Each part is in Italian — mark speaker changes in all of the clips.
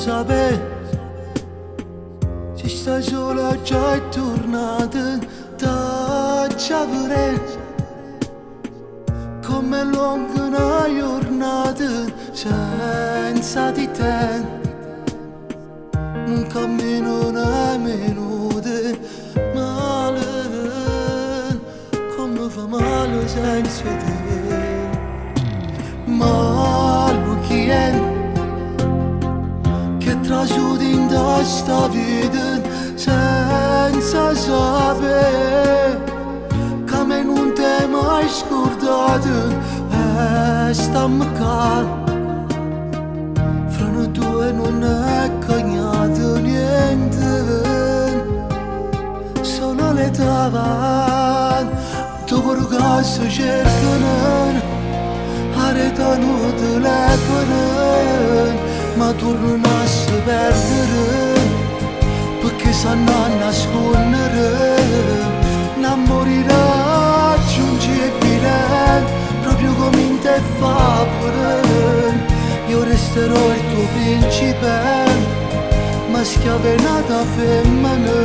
Speaker 1: sape ci sta sola già è tornata da Ciavere come lunga una giornata senza di te non cammino una minuta male come fa male senza te malo chi è che trasudi in sta vita senza sapere che me non ti mai scordato e stammi qua fra noi due non è cagnato niente solo le tavane dopo il caso cercano arretano telefono ma tornano a si perdere perché sanno a nascondere non morirà giungibile proprio come in te fa pure io resterò il tuo principe ma schiavenata femmina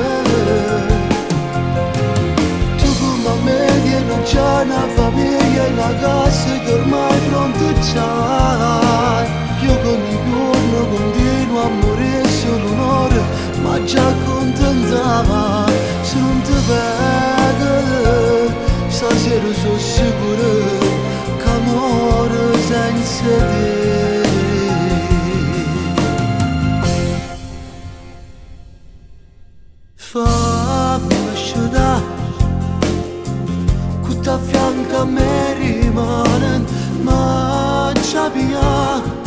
Speaker 1: tu come me non c'è una famiglia una casa che ormai pronto c'hai io con i giorni continuo a morire solo un'ora ma già contentava se non ti vedo stasera sono sicuro che amore senza te fammi lasciare che ti affianca a me rimane ma già via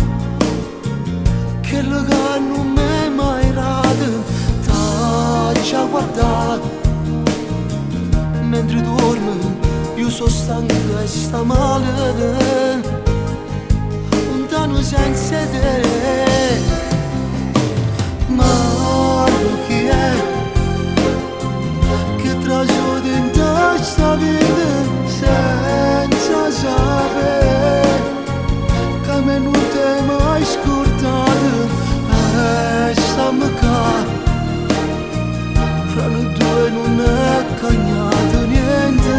Speaker 1: che lo che non mi è mai rato t'ha già guardato mentre dormo io sono stanco e sta male lontano senza te ma chi è che trasudi in sta vita senza sapere che me non ti mai scordato stammi qua fra noi due non è cagnato niente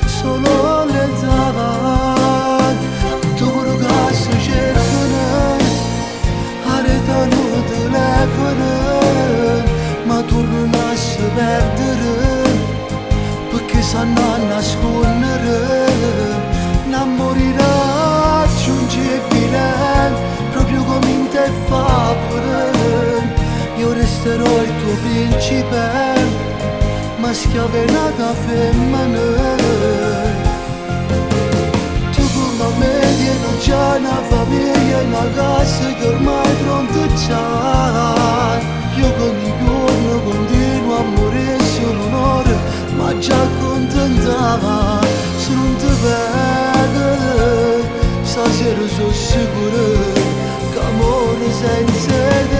Speaker 1: solo le davanti dopo il caso cercano arretano telefono ma tornano a si perdere perché sanno a nascondere non morirà giungibile proprio come in te fa pure io resterò il tuo principe ma schiavenata femmina tu come me non c'è una famiglia una casa che ormai pronto c'hai io con i giorni continuo a morire solo un'ora ma già contentava se non ti vedo stasera sono sicuro che amore senza te